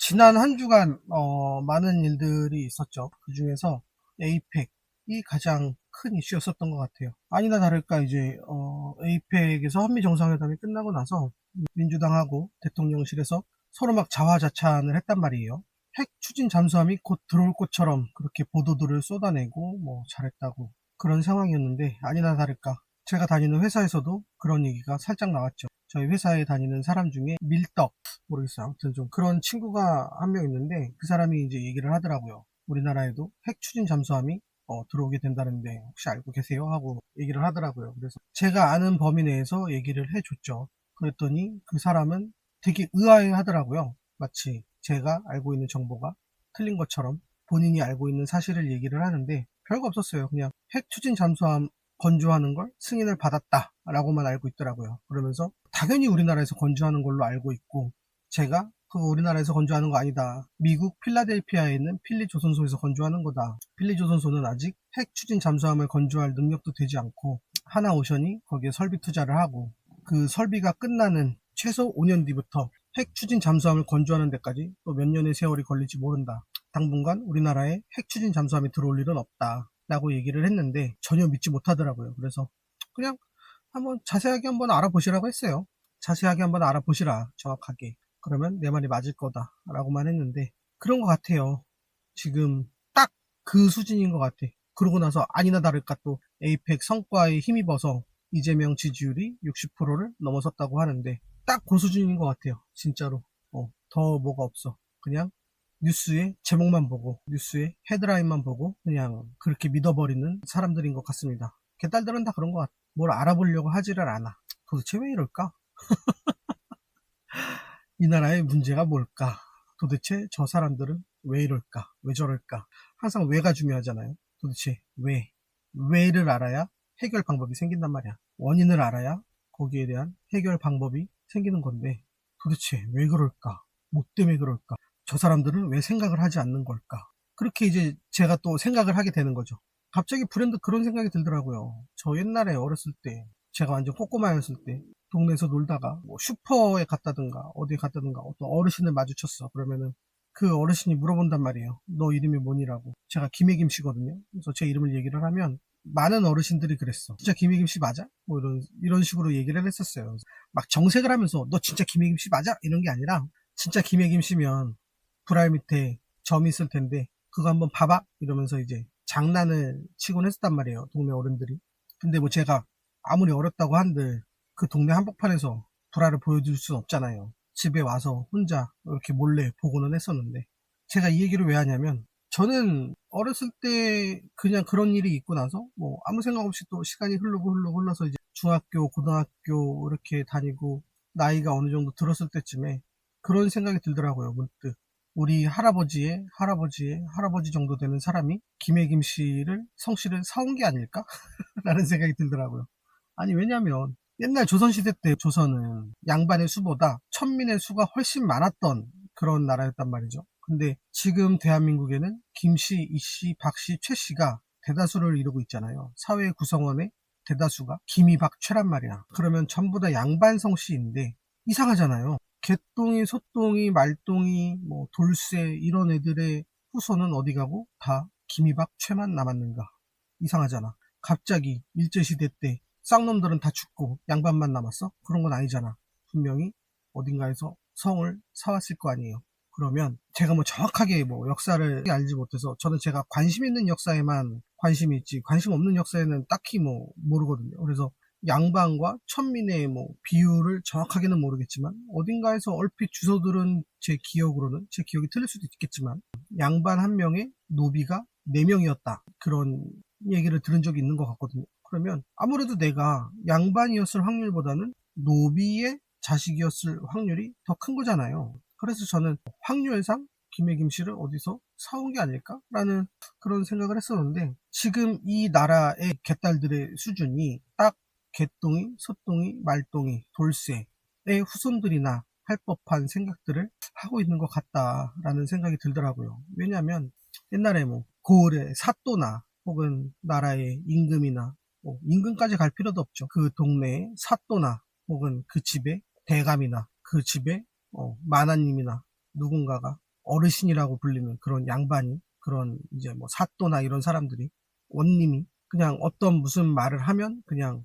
지난 한 주간 많은 일들이 있었죠. 그 중에서 에이펙이 가장 큰 이슈였었던 것 같아요. 아니나 다를까 이제 에이펙에서 한미 정상회담이 끝나고 나서 민주당하고 대통령실에서 서로 막 자화자찬을 했단 말이에요. 핵 추진 잠수함이 곧 들어올 것처럼 그렇게 보도들을 쏟아내고 뭐 잘했다고 그런 상황이었는데, 아니나 다를까 제가 다니는 회사에서도 그런 얘기가 살짝 나왔죠. 저희 회사에 다니는 사람 중에 밀떡, 모르겠어요. 아무튼 좀 그런 친구가 한 명 있는데, 그 사람이 이제 얘기를 하더라고요. 우리나라에도 핵 추진 잠수함이 들어오게 된다는데 혹시 알고 계세요? 하고 얘기를 하더라고요. 그래서 제가 아는 범위 내에서 얘기를 해줬죠. 그랬더니 그 사람은 되게 의아해 하더라고요. 마치 제가 알고 있는 정보가 틀린 것처럼 본인이 알고 있는 사실을 얘기를 하는데, 별거 없었어요. 그냥 핵 추진 잠수함 건조하는 걸 승인을 받았다 라고만 알고 있더라고요. 그러면서 당연히 우리나라에서 건조하는 걸로 알고 있고, 제가 그거 우리나라에서 건조하는 거 아니다, 미국 필라델피아에 있는 필리 조선소에서 건조하는 거다, 필리 조선소는 아직 핵 추진 잠수함을 건조할 능력도 되지 않고 하나오션이 거기에 설비 투자를 하고, 그 설비가 끝나는 최소 5년 뒤부터 핵 추진 잠수함을 건조하는 데까지 또 몇 년의 세월이 걸릴지 모른다, 당분간 우리나라에 핵 추진 잠수함이 들어올 일은 없다 라고 얘기를 했는데, 전혀 믿지 못하더라고요. 그래서 그냥 한번 자세하게 한번 알아보시라고 했어요. 자세하게 한번 알아보시라, 정확하게. 그러면 내 말이 맞을 거다 라고만 했는데, 그런 것 같아요. 지금 딱 그 수준인 것 같아. 그러고 나서 아니나 다를까 또 에이펙 성과에 힘입어서 이재명 지지율이 60%를 넘어섰다고 하는데, 딱 그 수준인 것 같아요. 진짜로. 더 뭐가 없어. 그냥 뉴스의 제목만 보고, 뉴스의 헤드라인만 보고 그냥 그렇게 믿어버리는 사람들인 것 같습니다. 개딸들은 다 그런 것 같아. 뭘 알아보려고 하지를 않아. 도대체 왜 이럴까? 이 나라의 문제가 뭘까? 도대체 저 사람들은 왜 이럴까? 왜 저럴까? 항상 왜가 중요하잖아요. 도대체 왜? 왜를 알아야 해결 방법이 생긴단 말이야. 원인을 알아야 거기에 대한 해결 방법이 생기는 건데, 도대체 왜 그럴까? 뭐 때문에 그럴까? 저 사람들은 왜 생각을 하지 않는 걸까? 그렇게 이제 제가 또 생각을 하게 되는 거죠. 갑자기 불현듯 그런 생각이 들더라고요. 저 옛날에 어렸을 때, 제가 완전 꼬꼬마였을 때 동네에서 놀다가 뭐 슈퍼에 갔다든가 어디에 갔다든가 어떤 어르신을 마주쳤어. 그러면은 그 어르신이 물어본단 말이에요. 너 이름이 뭐니라고. 제가 김혜김 씨거든요. 그래서 제 이름을 얘기를 하면 많은 어르신들이 그랬어. 진짜 김혜김 씨 맞아? 뭐 이런 식으로 얘기를 했었어요. 막 정색을 하면서 너 진짜 김혜김 씨 맞아? 이런 게 아니라, 진짜 김혜김 씨면 브라이 밑에 점이 있을 텐데 그거 한번 봐봐 이러면서 이제 장난을 치곤 했었단 말이에요, 동네 어른들이. 근데 뭐 제가 아무리 어렸다고 한들 그 동네 한복판에서 불화를 보여줄 수는 없잖아요. 집에 와서 혼자 이렇게 몰래 보고는 했었는데, 제가 이 얘기를 왜 하냐면, 저는 어렸을 때 그냥 그런 일이 있고 나서 뭐 아무 생각 없이 또 시간이 흐르고 흘러서 이제 중학교, 고등학교 이렇게 다니고 나이가 어느 정도 들었을 때쯤에 그런 생각이 들더라고요, 문득. 우리 할아버지의 할아버지 정도 되는 사람이 김혜김 씨를, 성씨를 사온 게 아닐까? 라는 생각이 들더라고요. 아니, 왜냐면 옛날 조선시대 때 조선은 양반의 수보다 천민의 수가 훨씬 많았던 그런 나라였단 말이죠. 근데 지금 대한민국에는 김씨, 이씨, 박씨, 최씨가 대다수를 이루고 있잖아요. 사회 구성원의 대다수가 김이, 박, 최란 말이야. 그러면 전부 다 양반 성씨인데 이상하잖아요. 개똥이, 소똥이, 말똥이, 뭐 돌쇠 이런 애들의 후손은 어디 가고 다 김이, 박, 최만 남았는가? 이상하잖아. 갑자기 일제시대 때 쌍놈들은 다 죽고 양반만 남았어? 그런 건 아니잖아. 분명히 어딘가에서 성을 사왔을 거 아니에요. 그러면 제가 뭐 정확하게 뭐 역사를 알지 못해서, 저는 제가 관심 있는 역사에만 관심이 있지 관심 없는 역사에는 딱히 뭐 모르거든요. 그래서 양반과 천민의 뭐 비율을 정확하게는 모르겠지만, 어딘가에서 얼핏 주워들은 제 기억으로는, 제 기억이 틀릴 수도 있겠지만, 양반 한 명의 노비가 4명이었다, 그런 얘기를 들은 적이 있는 것 같거든요. 그러면 아무래도 내가 양반이었을 확률보다는 노비의 자식이었을 확률이 더 큰 거잖아요. 그래서 저는 확률상 김혜김 씨를 어디서 사온 게 아닐까라는 그런 생각을 했었는데, 지금 이 나라의 개딸들의 수준이 딱 개똥이, 소똥이, 말똥이, 돌쇠의 후손들이나 할 법한 생각들을 하고 있는 것 같다라는 생각이 들더라고요. 왜냐하면 옛날에 뭐 고을의 사또나 혹은 나라의 임금이나, 뭐 임금까지 갈 필요도 없죠. 그 동네의 사또나 혹은 그 집의 대감이나 그 집의 마나님이나 누군가가 어르신이라고 불리는 그런 양반이, 그런 이제 뭐 사또나 이런 사람들이, 원님이 그냥 어떤 무슨 말을 하면 그냥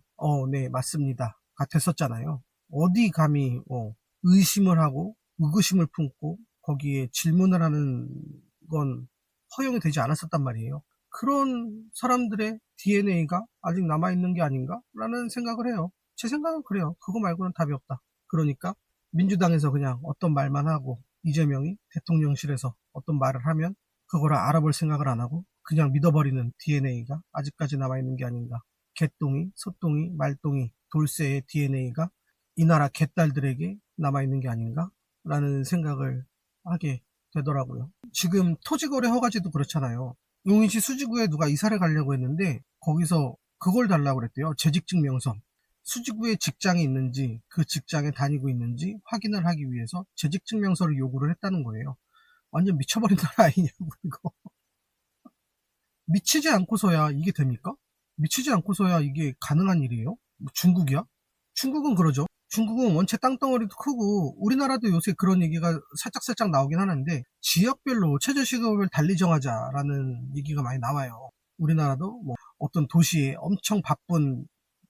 네 맞습니다 가 됐었잖아요. 어디 감히 의심을 하고 의구심을 품고 거기에 질문을 하는 건 허용이 되지 않았었단 말이에요. 그런 사람들의 DNA가 아직 남아있는 게 아닌가? 라는 생각을 해요. 제 생각은 그래요. 그거 말고는 답이 없다. 그러니까 민주당에서 그냥 어떤 말만 하고 이재명이 대통령실에서 어떤 말을 하면 그거를 알아볼 생각을 안 하고 그냥 믿어버리는 DNA가 아직까지 남아있는 게 아닌가. 개똥이, 소똥이, 말똥이, 돌쇠의 DNA가 이 나라 개딸들에게 남아있는 게 아닌가? 라는 생각을 하게 되더라고요. 지금 토지거래 허가제도 그렇잖아요. 용인시 수지구에 누가 이사를 가려고 했는데 거기서 그걸 달라고 그랬대요. 재직증명서. 수지구에 직장이 있는지 그 직장에 다니고 있는지 확인을 하기 위해서 재직증명서를 요구를 했다는 거예요. 완전 미쳐버린 나라 아니냐고 이거. 미치지 않고서야 이게 됩니까? 미치지 않고서야 이게 가능한 일이에요? 뭐 중국이야? 중국은 그러죠. 중국은 원체 땅덩어리도 크고 우리나라도 요새 그런 얘기가 살짝살짝 나오긴 하는데 지역별로 최저시급을 달리 정하자라는 얘기가 많이 나와요. 우리나라도 뭐 어떤 도시에 엄청 바쁜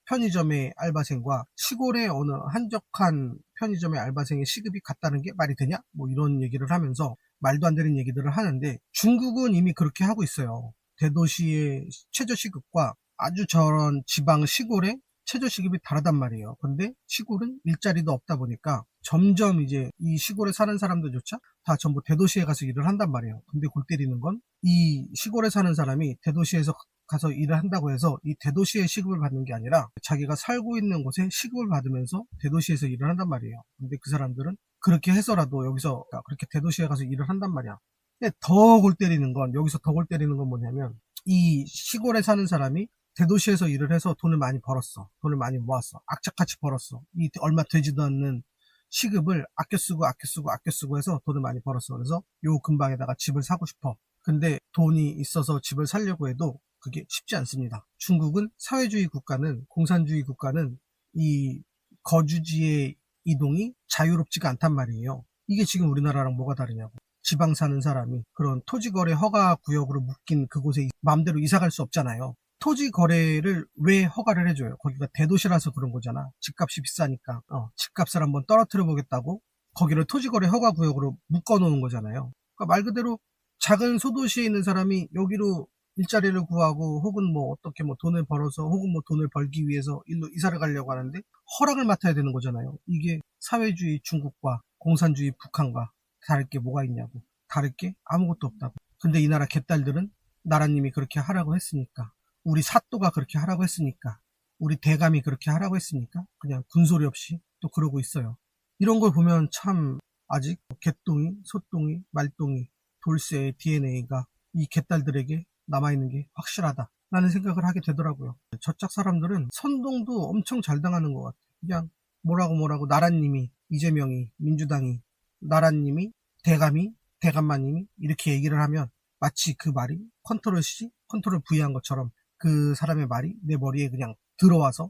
편의점의 알바생과 시골의 어느 한적한 편의점의 알바생의 시급이 같다는 게 말이 되냐? 뭐 이런 얘기를 하면서 말도 안 되는 얘기들을 하는데 중국은 이미 그렇게 하고 있어요. 대도시의 최저시급과 아주 저런 지방 시골의 최저시급이 다르단 말이에요. 근데 시골은 일자리도 없다 보니까 점점 이제 이 시골에 사는 사람들조차 다 전부 대도시에 가서 일을 한단 말이에요. 근데 골 때리는 건 이 시골에 사는 사람이 대도시에서 가서 일을 한다고 해서 이 대도시의 시급을 받는 게 아니라 자기가 살고 있는 곳에 시급을 받으면서 대도시에서 일을 한단 말이에요. 근데 그 사람들은 그렇게 해서라도 여기서 그렇게 대도시에 가서 일을 한단 말이야. 근데 더 골 때리는 건 여기서 더 골 때리는 건 뭐냐면 이 시골에 사는 사람이 대도시에서 일을 해서 돈을 많이 벌었어. 돈을 많이 모았어. 악착같이 벌었어. 이 얼마 되지도 않는 시급을 아껴 쓰고 해서 돈을 많이 벌었어. 그래서 요 근방에다가 집을 사고 싶어. 근데 돈이 있어서 집을 사려고 해도 그게 쉽지 않습니다. 중국은 사회주의 국가는, 공산주의 국가는 이 거주지의 이동이 자유롭지가 않단 말이에요. 이게 지금 우리나라랑 뭐가 다르냐고. 지방 사는 사람이 그런 토지거래 허가 구역으로 묶인 그곳에 마음대로 이사 갈 수 없잖아요. 토지 거래를 왜 허가를 해줘요? 거기가 대도시라서 그런 거잖아. 집값이 비싸니까. 집값을 한번 떨어뜨려 보겠다고 거기를 토지거래 허가 구역으로 묶어 놓은 거잖아요. 그러니까 말 그대로 작은 소도시에 있는 사람이 여기로 일자리를 구하고 혹은 뭐 어떻게 뭐 돈을 벌어서 혹은 뭐 돈을 벌기 위해서 일로 이사를 가려고 하는데 허락을 맡아야 되는 거잖아요. 이게 사회주의 중국과 공산주의 북한과 다를 게 뭐가 있냐고. 다를 게 아무것도 없다고. 근데 이 나라 개딸들은 나라님이 그렇게 하라고 했으니까, 우리 사또가 그렇게 하라고 했으니까, 우리 대감이 그렇게 하라고 했으니까 그냥 군소리 없이 또 그러고 있어요. 이런 걸 보면 참 아직 개똥이, 소똥이, 말똥이, 돌쇠의 DNA가 이 개딸들에게 남아있는 게 확실하다 라는 생각을 하게 되더라고요. 저짝 사람들은 선동도 엄청 잘 당하는 것 같아요. 그냥 뭐라고 나라님이, 이재명이, 민주당이, 나라님이, 대감이, 대감마님이 이렇게 얘기를 하면 마치 그 말이 컨트롤 C, 컨트롤 V한 것처럼 그 사람의 말이 내 머리에 그냥 들어와서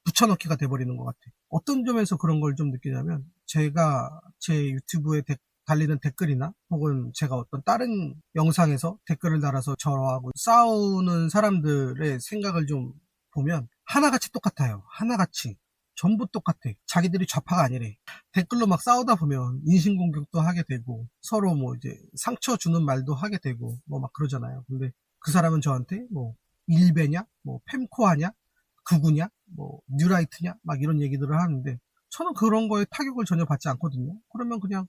붙여넣기가 돼버리는 것 같아요. 어떤 점에서 그런 걸 좀 느끼냐면 제가 제 유튜브에 달리는 댓글이나 혹은 제가 어떤 다른 영상에서 댓글을 달아서 저하고 싸우는 사람들의 생각을 좀 보면 하나같이 똑같아요. 하나같이. 전부 똑같아. 자기들이 좌파가 아니래. 댓글로 막 싸우다 보면 인신공격도 하게 되고 서로 뭐 이제 상처 주는 말도 하게 되고 뭐 막 그러잖아요. 근데 그 사람은 저한테 뭐 일베냐, 뭐 fem코하냐, 극우냐, 뭐 뉴라이트냐 막 이런 얘기들을 하는데 저는 그런 거에 타격을 전혀 받지 않거든요. 그러면 그냥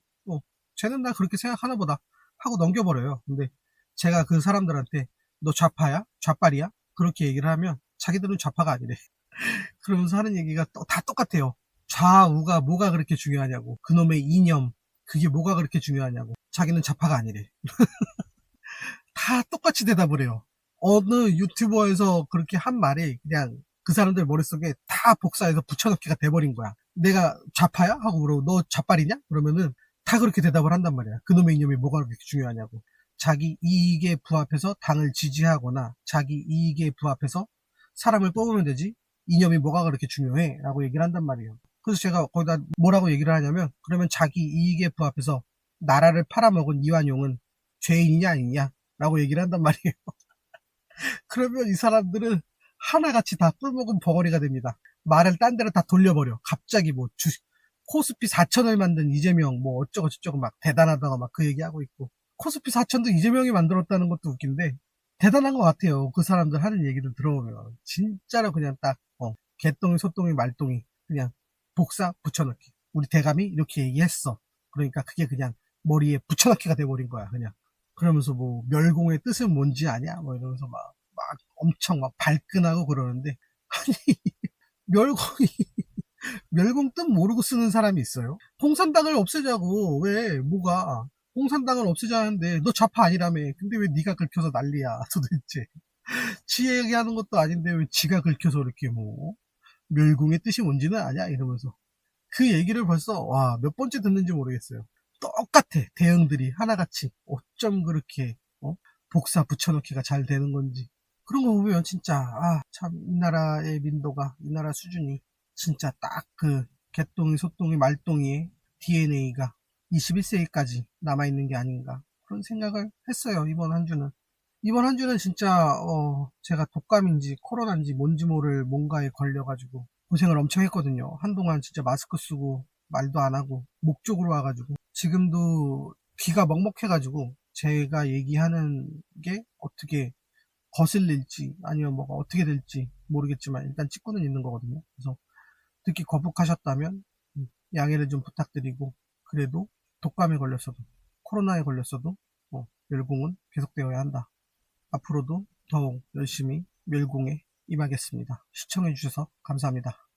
쟤는 나 그렇게 생각하나 보다 하고 넘겨버려요. 근데 제가 그 사람들한테 너 좌파야? 좌빨이야? 그렇게 얘기를 하면 자기들은 좌파가 아니래. 그러면서 하는 얘기가 다 똑같아요. 좌우가 뭐가 그렇게 중요하냐고. 그놈의 이념, 그게 뭐가 그렇게 중요하냐고. 자기는 좌파가 아니래. 다 똑같이 대답을 해요. 어느 유튜버에서 그렇게 한 말이 그냥 그 사람들 머릿속에 다 복사해서 붙여넣기가 돼버린 거야. 내가 좌파야? 하고 물어보고 너 좌빨이냐? 그러면은 다 그렇게 대답을 한단 말이야. 그놈의 이념이 뭐가 그렇게 중요하냐고. 자기 이익에 부합해서 당을 지지하거나 자기 이익에 부합해서 사람을 뽑으면 되지 이념이 뭐가 그렇게 중요해? 라고 얘기를 한단 말이에요. 그래서 제가 거기다 뭐라고 얘기를 하냐면 그러면 자기 이익에 부합해서 나라를 팔아먹은 이완용은 죄인이냐 아니냐 라고 얘기를 한단 말이에요. 그러면 이 사람들은 하나같이 다 뿔먹은 벙어리가 됩니다. 말을 딴 데로 다 돌려버려. 갑자기 뭐 코스피 4천을 만든 이재명 뭐 어쩌고 저쩌고 막 대단하다고 막 그 얘기하고 있고, 코스피 4천도 이재명이 만들었다는 것도 웃긴데 대단한 것 같아요. 그 사람들 하는 얘기를 들어보면 진짜로 그냥 딱 개똥이 소똥이 말똥이 그냥 복사 붙여넣기. 우리 대감이 이렇게 얘기했어. 그러니까 그게 그냥 머리에 붙여넣기가 돼버린 거야 그냥. 그러면서 뭐 멸공의 뜻은 뭔지 아냐 뭐 이러면서 막 엄청 막 발끈하고 그러는데, 아니 멸공이 멸공 뜻 모르고 쓰는 사람이 있어요? 공산당을 없애자고. 왜 뭐가 공산당을 없애자는데 너 좌파 아니라며. 근데 왜 네가 긁혀서 난리야 도대체. 지 얘기하는 것도 아닌데 왜 지가 긁혀서 이렇게 뭐 멸공의 뜻이 뭔지는 아냐 이러면서 그 얘기를 벌써 와 몇 번째 듣는지 모르겠어요. 똑같아. 대응들이 하나같이. 어쩜 그렇게 복사 붙여넣기가 잘 되는 건지. 그런 거 보면 진짜 참 이 나라의 민도가, 이 나라 수준이 진짜 딱 그 개똥이 소똥이 말똥이의 DNA가 21세기까지 남아있는 게 아닌가 그런 생각을 했어요. 이번 한 주는 진짜 제가 독감인지 코로나인지 뭔지 모를 뭔가에 걸려가지고 고생을 엄청 했거든요. 한동안 진짜 마스크 쓰고 말도 안 하고 목 쪽으로 와가지고 지금도 귀가 먹먹해가지고 제가 얘기하는 게 어떻게 거슬릴지 아니면 뭐가 어떻게 될지 모르겠지만 일단 찍고는 있는 거거든요. 그래서 듣기 거북하셨다면 양해를 좀 부탁드리고, 그래도 독감에 걸렸어도 코로나에 걸렸어도 멸공은 계속되어야 한다. 앞으로도 더욱 열심히 멸공에 임하겠습니다. 시청해주셔서 감사합니다.